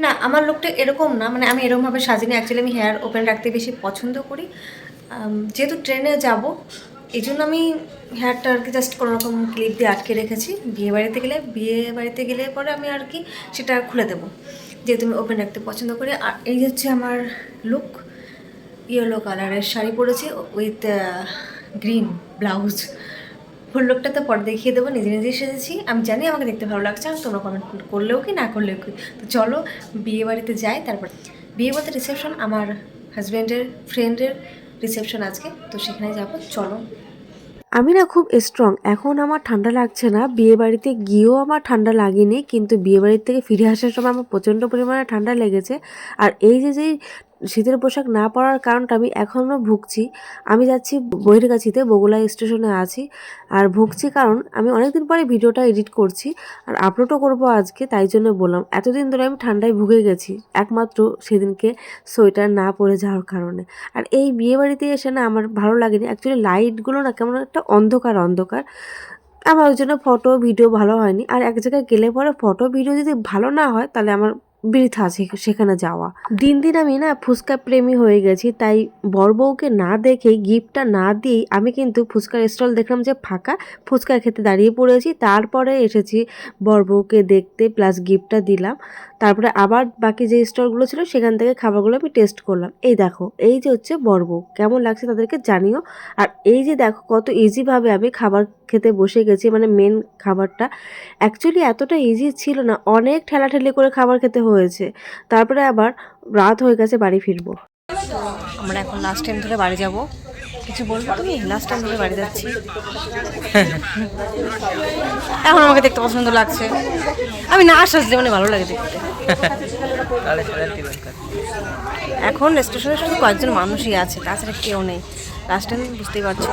না, আমার লুকটা এরকম না, মানে আমি এরকমভাবে সাজিনি। অ্যাকচুয়ালি আমি হেয়ার ওপেন রাখতে বেশি পছন্দ করি। যেহেতু ট্রেনে যাব, এই জন্য আমি হেয়ারটা আর কি জাস্ট কোনোরকম ক্লিপ দিয়ে আটকে রেখেছি। বিয়ে বাড়িতে গেলে পরে আমি আর কি সেটা খুলে দেবো, যেহেতু আমি ওপেন রাখতে পছন্দ করি। আর এই হচ্ছে আমার লুক, ইয়েলো কালারের শাড়ি পরেছি উইথ গ্রিন ব্লাউজ। ফুল লুকটা তো পরে দেখিয়ে দেবো, নিজে নিজেই সেজেছি। আমি জানি আমাকে দেখতে ভালো লাগছে, আর তোমরা কমেন্ট করলেও কি না করলেও কি। তো চলো বিয়ে বাড়িতে যাই। তারপর বিয়ে বলতে রিসেপশন, আমার হাজব্যান্ডের ফ্রেন্ডের রিসেপশন আজকে, তো সেখানে যাবো। চলো। আমি না খুব স্ট্রং, এখন আমার ঠান্ডা লাগছে না। বিয়ে বাড়িতে গিয়েও আমার ঠান্ডা লাগেনি, কিন্তু বিয়ে বাড়ির থেকে ফিরে আসার সময় আমার প্রচণ্ড পরিমাণে ঠান্ডা লেগেছে। আর এই যে যেই শীতের পোশাক না পরার কারণটা আমি এখনও ভুগছি। আমি যাচ্ছি বহির্গাছিতে, বগুড়া স্টেশনে আছি। আর ভুগছি কারণ আমি অনেকদিন পরে ভিডিওটা এডিট করছি আর আপলোডও করব আজকে, তাই জন্য বললাম। এতদিন ধরে আমি ঠান্ডায় ভুগে গেছি একমাত্র সেদিনকে সোয়েটার না পরে যাওয়ার কারণে। আর এই বিয়ে বাড়িতে এসে না আমার ভালো লাগেনি, অ্যাকচুয়ালি লাইটগুলো না কেমন একটা অন্ধকার অন্ধকার। আমার ওই জন্য ফটো ভিডিও ভালো হয়নি। আর এক জায়গায় গেলে পরে ফটো ভিডিও যদি ভালো না হয় তাহলে আমার বৃথা আছে সেখানে যাওয়া। দিন দিন আমি না ফুচকা প্রেমী হয়ে গেছি, তাই বর বউকে না দেখেই গিফটটা না দিয়েই আমি কিন্তু ফুচকার স্টল দেখলাম যে ফাঁকা, ফুচকা খেতে দাঁড়িয়ে পড়েছি। তারপরে এসেছি বর বউকে দেখতে, প্লাস গিফটটা দিলাম। তারপরে আবার বাকি যে স্টলগুলো ছিল সেখান থেকে খাবারগুলো আমি টেস্ট করলাম। এই দেখো, এই যে হচ্ছে বর বউ, কেমন লাগছে তাদেরকে জানিও। আর এই যে দেখো কত ইজিভাবে আমি খাবার খেতে বসে গেছি, মানে মেন খাবারটা অ্যাকচুয়ালি এতটা ইজি ছিল না, অনেক ঠেলাঠেলি করে খাবার খেতে হয়েছে। তারপরে আবার রাত হয়ে গেছে, বাড়ি ফিরবো। আমরা এখন লাস্ট টাইম ধরে বাড়ি যাব। কিছু বলবো তুমি? লাস্ট টাইম ধরে বাড়ি যাচ্ছি। এখন আমাকে দেখতে পছন্দ লাগছে, আমি না সাজলে মানে ভালো লাগে দেখতে। এখন স্টেশনে শুধু কয়েকজন মানুষই আছে, তাছাড়া কেউ নেই। লাস্ট টাইম বুঝতেই পারছো।